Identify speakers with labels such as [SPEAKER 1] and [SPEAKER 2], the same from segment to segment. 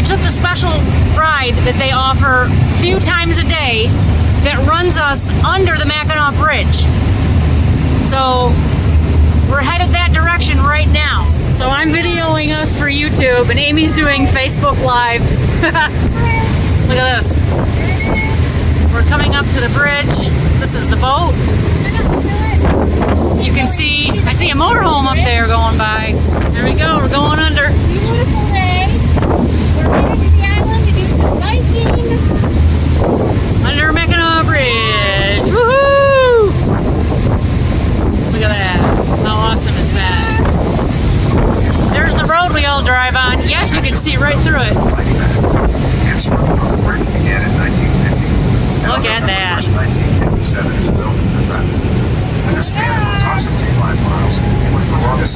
[SPEAKER 1] took the special ride that they offer a few times a day that runs us under the Mackinac Bridge. So we're headed that direction right now. So I'm videoing us for YouTube, and Amy's doing Facebook Live. Look at this. We're coming up to the bridge. This is the boat. You can see, I see a motorhome up there going by. There we go, we're going under.
[SPEAKER 2] Beautiful day. We're headed to the island to do some biking.
[SPEAKER 1] Under Mackinac Bridge. Woohoo! Look at that. How awesome is that? There's the road we all drive on. Yes, you can see right through it. Look at that.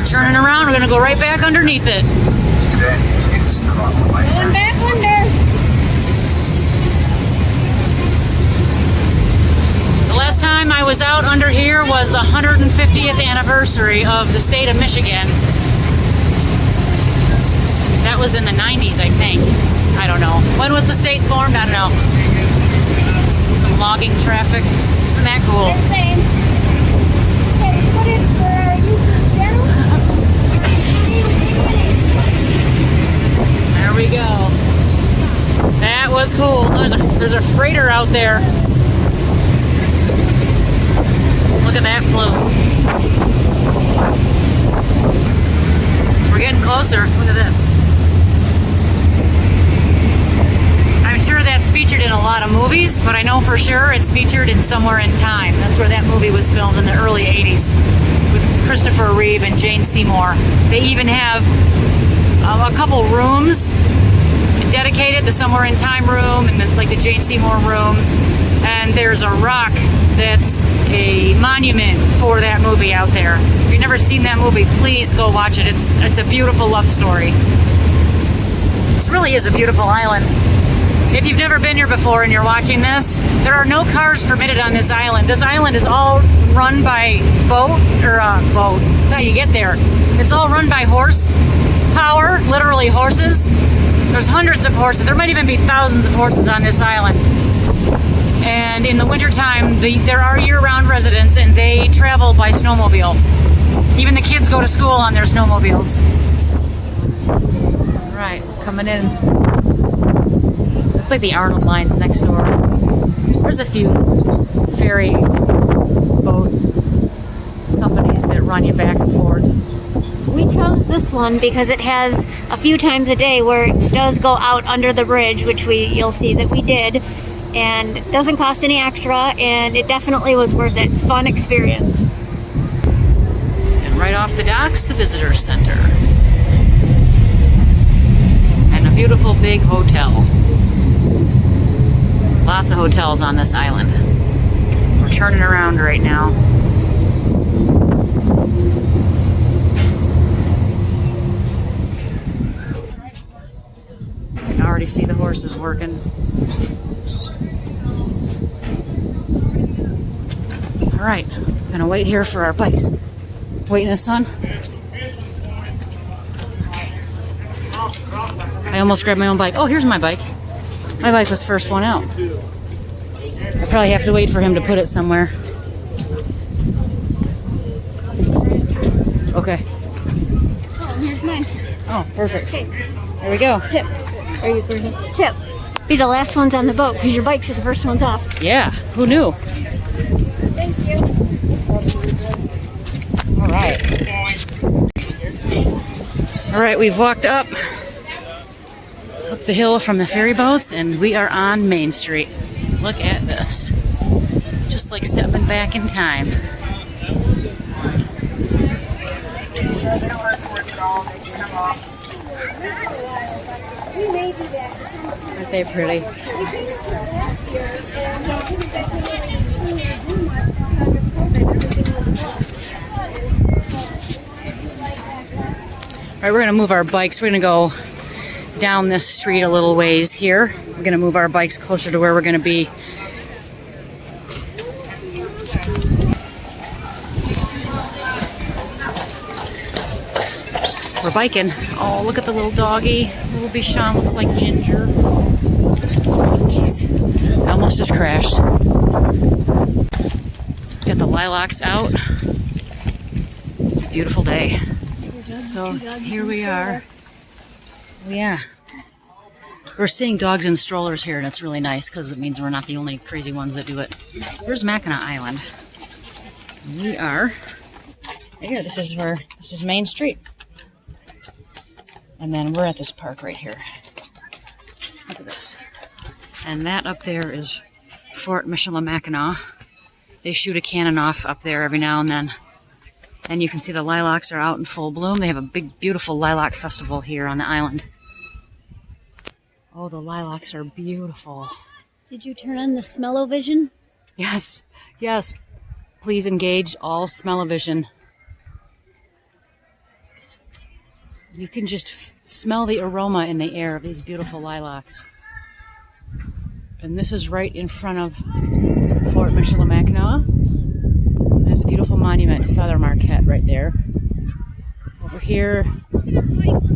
[SPEAKER 1] Turning around, we're going to go right back underneath it.
[SPEAKER 2] Going back under.
[SPEAKER 1] The last time I was out under here was the 150th anniversary of the state of Michigan. That was in the 90s, I think. I don't know. When was the state formed? I don't know. Some logging traffic. Isn't that cool?
[SPEAKER 2] Same. Okay, put it for our YouTube channel.
[SPEAKER 1] There we go. That was cool. There's a freighter out there. Look at that float. We're getting closer. Look at this. I'm sure that's featured in a lot of movies, but I know for sure it's featured in Somewhere in Time. That's where that movie was filmed in the early 80s with Christopher Reeve and Jane Seymour. They even have a couple rooms dedicated, the Somewhere in Time room and like the Jane Seymour room. And there's a rock that's a monument for that movie out there. If you've never seen that movie, please go watch it. It's a beautiful love story. This really is a beautiful island. If you've never been here before and you're watching this, there are no cars permitted on this island. This island is all run by boat. That's how you get there. It's all run by horse power, literally horses. There's hundreds of horses. There might even be thousands of horses on this island. And in the wintertime, there are year-round residents, and they travel by snowmobile. Even the kids go to school on their snowmobiles. All right, coming in. It's like the Arnold Lines next door. There's a few ferry boat companies that run you back and forth.
[SPEAKER 2] We chose this one because it has a few times a day where it does go out under the bridge, which you'll see that we did, and it doesn't cost any extra, and it definitely was worth it. Fun experience.
[SPEAKER 1] And right off the docks, the visitor center. And a beautiful big hotel. Lots of hotels on this island. We're turning around right now. I can already see the horses working. All right, gonna wait here for our bikes. Wait in the sun. Okay. I almost grabbed my own bike. Oh, here's my bike. My bike was first one out. I probably have to wait for him to put it somewhere. Okay.
[SPEAKER 2] Oh, here's mine.
[SPEAKER 1] Oh, perfect.
[SPEAKER 2] Okay.
[SPEAKER 1] There we go.
[SPEAKER 2] Tip. Are you going? Tip. Be the last ones on the boat because your bikes are the first ones off.
[SPEAKER 1] Yeah, who knew?
[SPEAKER 2] Thank you.
[SPEAKER 1] All right. All right, we've walked up the hill from the ferry boats, and we are on Main Street. Look at this. Just like stepping back in time. Aren't they pretty? All right, we're gonna move our bikes. We're gonna go down this street a little ways here. We're gonna move our bikes closer to where we're gonna be. We're biking. Oh, look at the little doggy. Little Bichon looks like Ginger. Jeez, I almost just crashed. Got the lilacs out. It's a beautiful day. So here we are. Yeah. We're seeing dogs in strollers here, and it's really nice because it means we're not the only crazy ones that do it. Here's Mackinac Island. We are here. This is Main Street. And then we're at this park right here. Look at this. And that up there is Fort Michilimackinac. They shoot a cannon off up there every now and then. And you can see the lilacs are out in full bloom. They have a big, beautiful lilac festival here on the island. Oh, the lilacs are beautiful.
[SPEAKER 2] Did you turn on the smell-o-vision?
[SPEAKER 1] Yes, yes. Please engage all smell-o-vision. You can just smell the aroma in the air of these beautiful lilacs. And this is right in front of Fort Michilimackinac. There's a beautiful monument to Feather Marquette right there. Over here,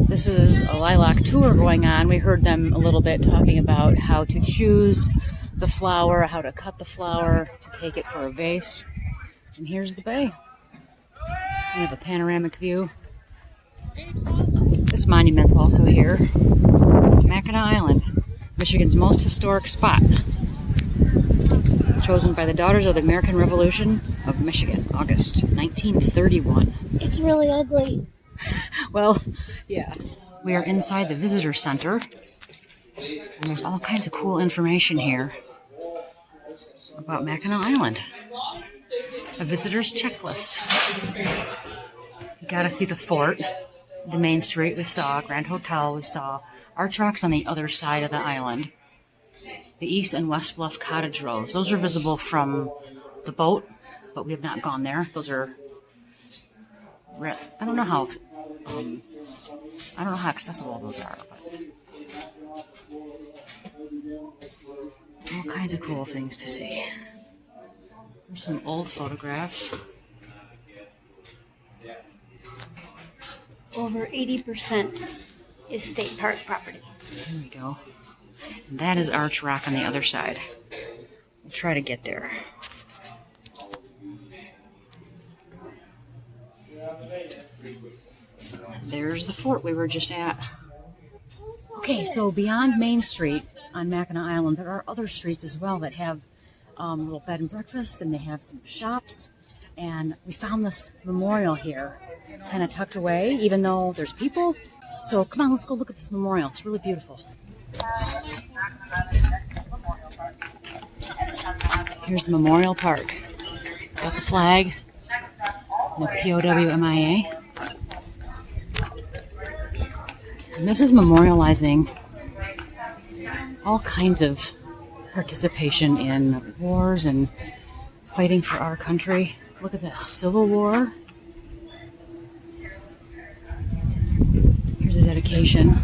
[SPEAKER 1] this is a lilac tour going on. We heard them a little bit talking about how to choose the flower, how to cut the flower, to take it for a vase. And here's the bay. Kind of a panoramic view. This monument's also here. Mackinac Island, Michigan's most historic spot. Chosen by the Daughters of the American Revolution of Michigan, August 1931.
[SPEAKER 2] It's really ugly.
[SPEAKER 1] Well, yeah. We are inside the visitor center, and there's all kinds of cool information here about Mackinac Island. A visitor's checklist. You gotta see the fort, the Main Street we saw, Grand Hotel we saw, Arch Rocks on the other side of the island, the East and West Bluff Cottage Roads. Those are visible from the boat, but we have not gone there. Those are, I don't know how accessible those are, but all kinds of cool things to see. There's some old photographs.
[SPEAKER 2] Over 80% is state park property.
[SPEAKER 1] Here we go. And that is Arch Rock on the other side. We'll try to get there. There's the fort we were just at. Okay, so beyond Main Street on Mackinac Island, there are other streets as well that have little bed and breakfasts, and they have some shops. And we found this memorial here, kind of tucked away, even though there's people. So come on, let's go look at this memorial. It's really beautiful. Here's the Memorial Park. Got the flag, the POW-MIA. And this is memorializing all kinds of participation in wars and fighting for our country. Look at this, Civil War. Here's a dedication.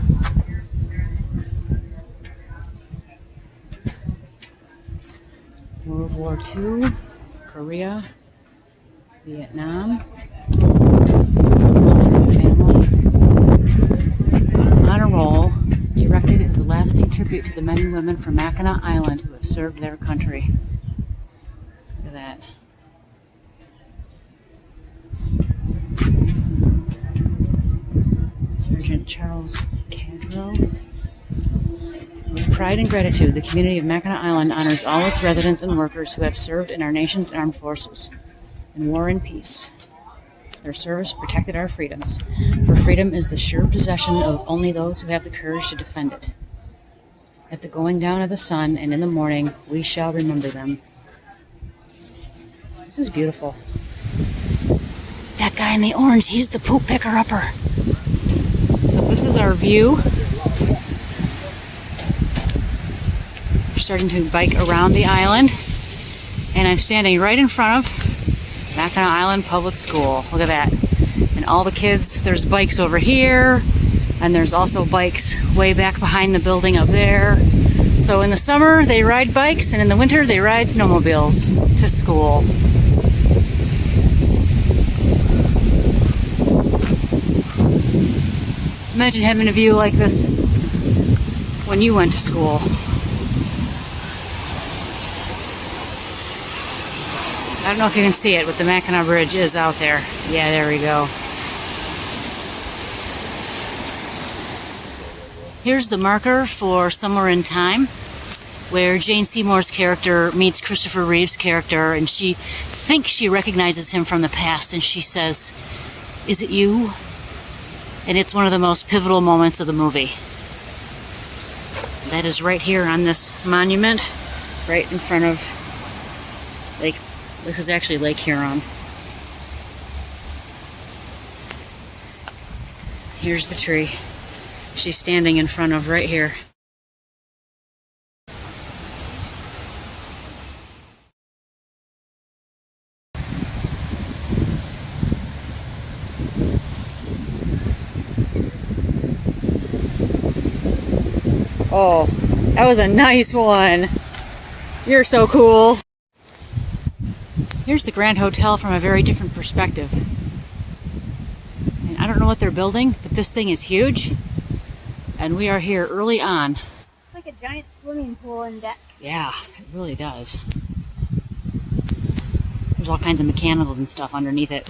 [SPEAKER 1] World War II, Korea, Vietnam. Some love for the family. Honor Roll, erected as a lasting tribute to the men and women from Mackinac Island who have served their country. Look at that. Sergeant Charles Cadro. With pride and gratitude, the community of Mackinac Island honors all its residents and workers who have served in our nation's armed forces, in war and peace. Their service protected our freedoms, for freedom is the sure possession of only those who have the courage to defend it. At the going down of the sun and in the morning, we shall remember them. This is beautiful. That guy in the orange, he's the poop picker-upper. So this is our view. We're starting to bike around the island, and I'm standing right in front of Mackinac Island Public School. Look at that. And all the kids, there's bikes over here, and there's also bikes way back behind the building up there. So in the summer, they ride bikes, and in the winter, they ride snowmobiles to school. Imagine having a view like this when you went to school. I don't know if you can see it, but the Mackinac Bridge is out there. Yeah, there we go. Here's the marker for Somewhere in Time, where Jane Seymour's character meets Christopher Reeve's character, and she thinks she recognizes him from the past, and she says, "Is it you?" And it's one of the most pivotal moments of the movie. That is right here on this monument, right in front of Lake. This is actually Lake Huron. Here's the tree she's standing in front of right here. Oh, that was a nice one. You're so cool. Here's the Grand Hotel from a very different perspective. And I don't know what they're building, but this thing is huge. And we are here early on.
[SPEAKER 2] It's like a giant swimming pool and deck.
[SPEAKER 1] Yeah, it really does. There's all kinds of mechanicals and stuff underneath it.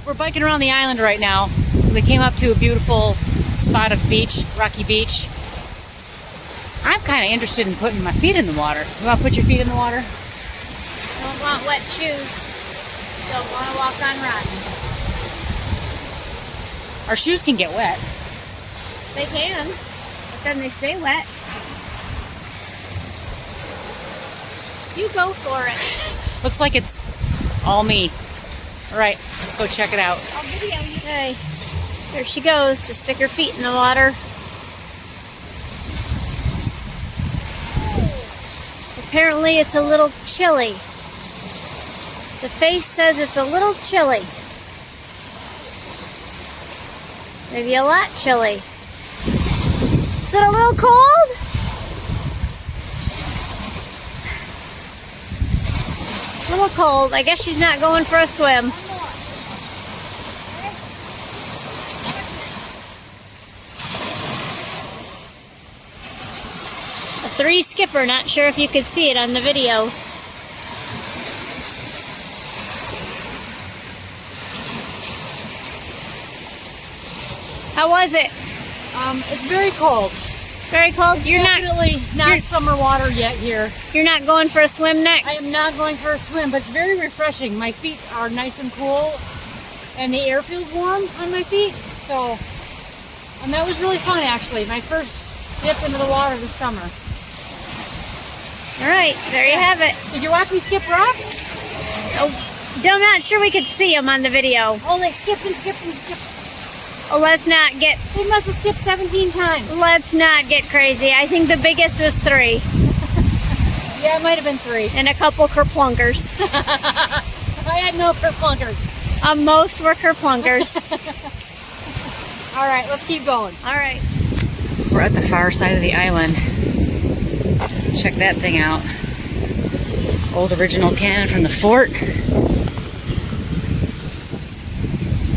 [SPEAKER 1] We're biking around the island right now. We came up to a beautiful spot of beach, rocky beach. I'm kind of interested in putting my feet in the water. You want to put your feet in the water?
[SPEAKER 2] Don't want wet shoes. Don't want to walk on rocks.
[SPEAKER 1] Our shoes can get wet.
[SPEAKER 2] They can, but then they stay wet. You go for it.
[SPEAKER 1] Looks like it's all me. All right, let's go check it out.
[SPEAKER 2] I'll video you. Okay. There she goes to stick her feet in the water. Apparently it's a little chilly. The face says it's a little chilly. Maybe a lot chilly. Is it a little cold? A little cold. I guess she's not going for a swim. A 3 skipper, not sure if you could see it on the video. How was it?
[SPEAKER 1] It's very cold.
[SPEAKER 2] Very cold?
[SPEAKER 1] It's definitely not summer water yet here.
[SPEAKER 2] You're not going for a swim next?
[SPEAKER 1] I am not going for a swim, but it's very refreshing. My feet are nice and cool, and the air feels warm on my feet. So, and that was really fun actually. My first dip into the water this summer.
[SPEAKER 2] All right, there you have it.
[SPEAKER 1] Did you watch me skip rocks?
[SPEAKER 2] Oh, I'm not sure we could see them on the video.
[SPEAKER 1] Oh, they skipped and skipped and skipped.
[SPEAKER 2] Oh, let's not get...
[SPEAKER 1] They must have skipped 17 times.
[SPEAKER 2] Let's not get crazy. I think the biggest was 3.
[SPEAKER 1] Yeah, it might have been 3.
[SPEAKER 2] And a couple kerplunkers.
[SPEAKER 1] I had no kerplunkers.
[SPEAKER 2] Most were kerplunkers.
[SPEAKER 1] All right, let's keep going.
[SPEAKER 2] All right.
[SPEAKER 1] We're at the far side of the island. Check that thing out. Old original cannon from the fort.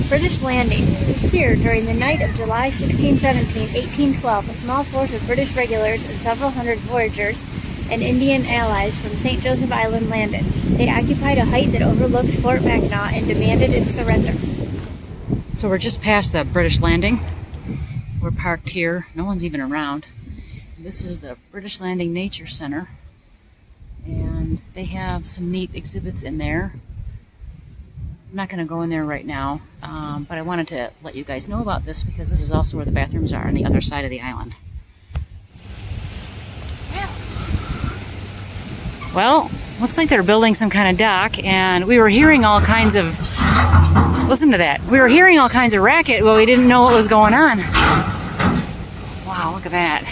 [SPEAKER 2] British landing. Here, during the night of July 1617, 1812, a small force of British regulars and several hundred voyagers and Indian allies from St. Joseph Island landed. They occupied a height that overlooks Fort Mackinac and demanded its surrender. So we're just past the British landing. We're parked here. No one's even around. This is the British Landing Nature Center. And they have some neat exhibits in there. I'm not going to go in there right now, but I wanted to let you guys know about this because this is also where the bathrooms are on the other side of the island. Well, looks like they're building some kind of dock, and we were hearing all kinds of... Listen to that. We were hearing all kinds of racket, but we didn't know what was going on. Wow, look at that.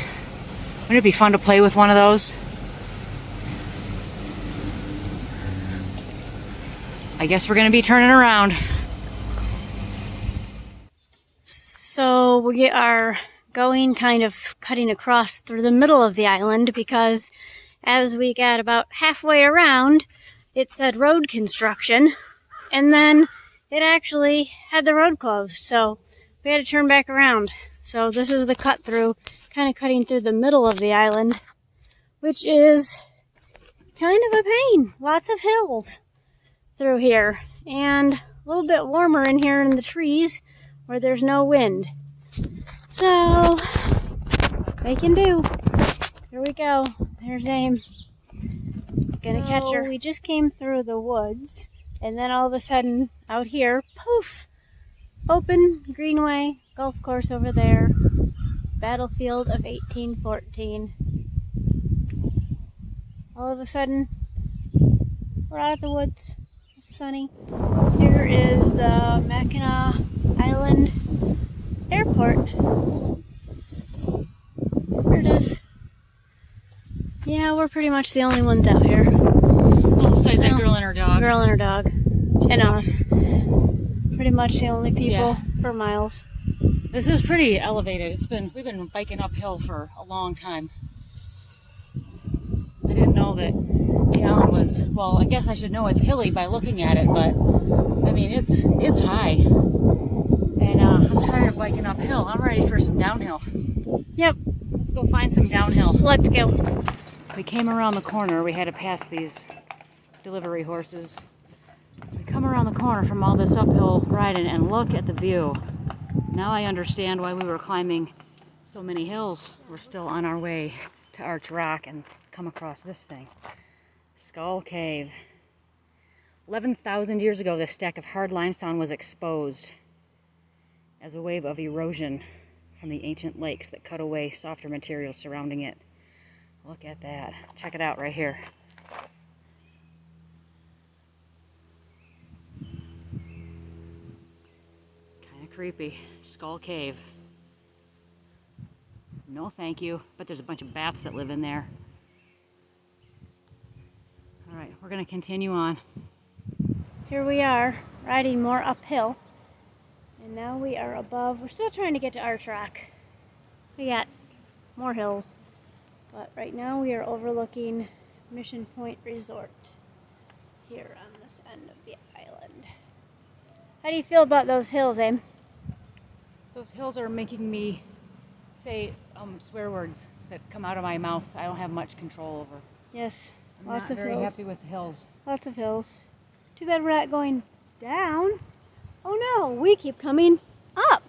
[SPEAKER 2] Wouldn't it be fun to play with one of those? I guess we're going to be turning around. So we are going kind of cutting across through the middle of the island because as we got about halfway around, it said road construction, and then it actually had the road closed. So we had to turn back around. So this is the cut through, kind of cutting through the middle of the island, which is kind of a pain. Lots of hills through here, and a little bit warmer in here in the trees where there's no wind. So, they can do. Here we go. There's Aim. Gonna catch her. We just came through the woods, and then all of a sudden, out here, poof! Open greenway, golf course over there. Battlefield of 1814. All of a sudden, we're out of the woods. It's sunny. Here is the Mackinac Island Airport. There it is. Yeah, we're pretty much the only ones out here.
[SPEAKER 1] Oh, besides that girl and her dog.
[SPEAKER 2] Girl and her dog. And us. Pretty much the only people for miles.
[SPEAKER 1] This is pretty elevated. We've been biking uphill for a long time. I didn't know that the island was, well, I guess I should know it's hilly by looking at it, but I mean, it's high. And I'm tired of biking uphill. I'm ready for some downhill.
[SPEAKER 2] Yep.
[SPEAKER 1] Let's go find some downhill.
[SPEAKER 2] Let's go.
[SPEAKER 1] We came around the corner. We had to pass these delivery horses. We come around the corner from all this uphill riding and look at the view. Now I understand why we were climbing so many hills. We're still on our way to Arch Rock and come across this thing. Skull Cave. 11,000 years ago, this stack of hard limestone was exposed as a wave of erosion from the ancient lakes that cut away softer materials surrounding it. Look at that. Check it out right here. Kind of creepy. Skull Cave. No thank you, but there's a bunch of bats that live in there. Alright, we're going to continue on.
[SPEAKER 2] Here we are, riding more uphill. And now we are above. We're still trying to get to Arch Rock. We got more hills. But right now we are overlooking Mission Point Resort here on this end of the island. How do you feel about those hills, Aim?
[SPEAKER 1] Those hills are making me say swear words that come out of my mouth. I don't have much control over.
[SPEAKER 2] Yes,
[SPEAKER 1] I'm
[SPEAKER 2] lots
[SPEAKER 1] not
[SPEAKER 2] of
[SPEAKER 1] very
[SPEAKER 2] hills.
[SPEAKER 1] happy with the hills.
[SPEAKER 2] Lots of hills. Too bad we're not going down. Oh no, we keep coming up.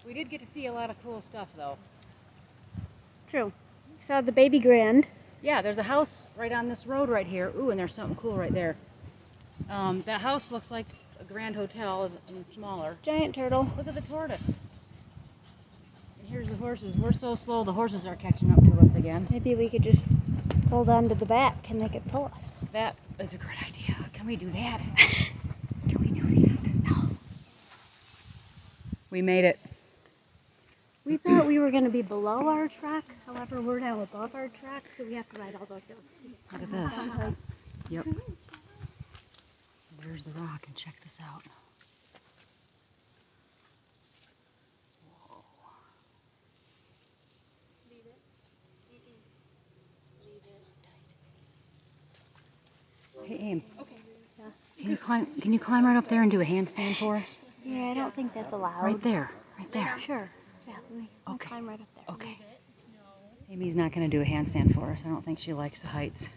[SPEAKER 1] We did get to see a lot of cool stuff though.
[SPEAKER 2] True. Saw the Baby Grand.
[SPEAKER 1] Yeah, there's a house right on this road right here. Ooh, and there's something cool right there. That house looks like a Grand Hotel and smaller.
[SPEAKER 2] Giant turtle.
[SPEAKER 1] Look at the tortoise. And here's the horses. We're so slow, the horses are catching up to us again.
[SPEAKER 2] Maybe we could just hold on to the back and they could pull us.
[SPEAKER 1] That is a great idea. Can we do that? Can we do that? No. We made it.
[SPEAKER 2] We thought we were going to be below our track. However, we're now above our track, so we have to ride all those hills.
[SPEAKER 1] Look at this. Yep. So there's the rock, and check this out. Whoa. Hey, Aim. Okay. Yeah. Can you climb right up there and do a handstand for us?
[SPEAKER 2] Yeah, I don't think that's allowed.
[SPEAKER 1] Right there. Right there.
[SPEAKER 2] Sure. Yeah, let me climb right up there.
[SPEAKER 1] Okay. Amy's not going to do a handstand for us. I don't think she likes the heights.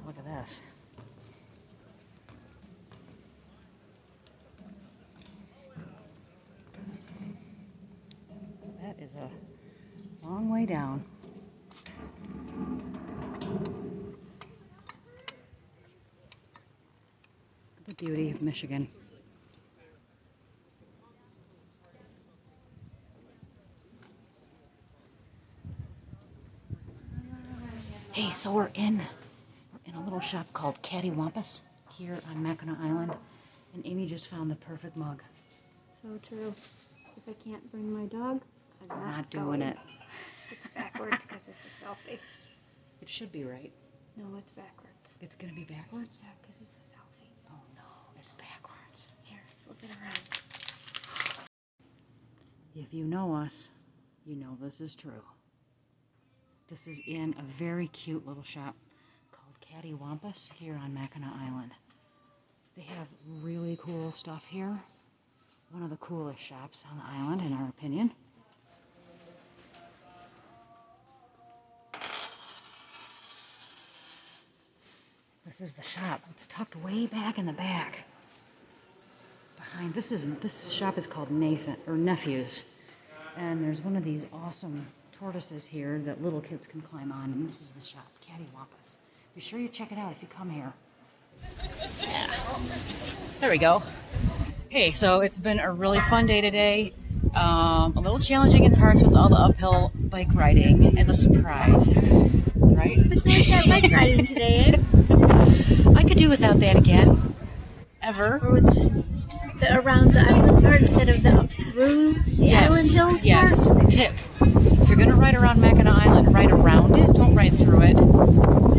[SPEAKER 1] Look at this. That is a long way down. The beauty of Michigan. Hey, so we're in a little shop called Cattywampus here on Mackinac Island, and Aimee just found the perfect mug.
[SPEAKER 2] So true. If I can't bring my dog, I'm
[SPEAKER 1] Not doing it.
[SPEAKER 2] It's backwards because it's a selfie.
[SPEAKER 1] It should be right.
[SPEAKER 2] No, it's backwards.
[SPEAKER 1] It's gonna be backwards?
[SPEAKER 2] Yeah, because it's a selfie.
[SPEAKER 1] Oh no, it's backwards.
[SPEAKER 2] Here, flip it around.
[SPEAKER 1] If you know us, you know this is true. This is in a very cute little shop called cattywampus here on Mackinac Island. They have really cool stuff here. One of the coolest shops on the island, in our opinion. This is the shop. It's tucked way back in the back. Behind this shop is called Nathan or Nephew's, and there's one of these awesome tortoises here that little kids can climb on, and this is the shop, Cattywampus. Be sure you check it out if you come here. Yeah. There we go. Hey, so it's been a really fun day today. A little challenging in parts with all the uphill bike riding as a surprise, right?
[SPEAKER 2] Much nice that bike riding today, eh?
[SPEAKER 1] I could do without that again. Ever.
[SPEAKER 2] Or with just the around the island part instead of the up through the island hills part?
[SPEAKER 1] Yes. Tip. If you're going to ride around Mackinac Island, ride around it. Don't ride through it.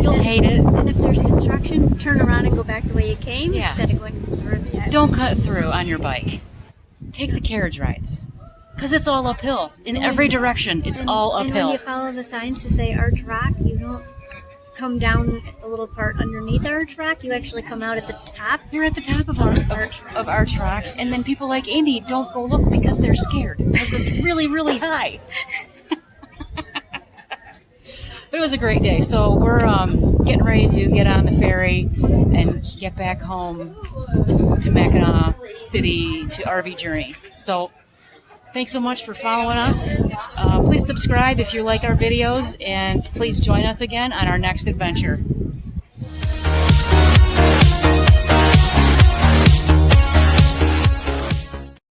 [SPEAKER 1] You'll hate it.
[SPEAKER 2] And if there's construction, turn around and go back the way you came
[SPEAKER 1] Yeah.
[SPEAKER 2] instead of going through the island.
[SPEAKER 1] Don't cut through on your bike. Take the carriage rides. Because it's all uphill. In every direction, it's all
[SPEAKER 2] And
[SPEAKER 1] uphill.
[SPEAKER 2] when you follow the signs to say Arch Rock, you don't come down at the little part underneath Arch Rock. You actually come out at the top.
[SPEAKER 1] You're at the top of Arch Rock, and then people like Andy don't go look because they're scared. Because it's really, really high. But it was a great day. So we're getting ready to get on the ferry and get back home to Mackinac City to RV Journey. So thanks so much for following us. Please subscribe if you like our videos, and please join us again on our next adventure.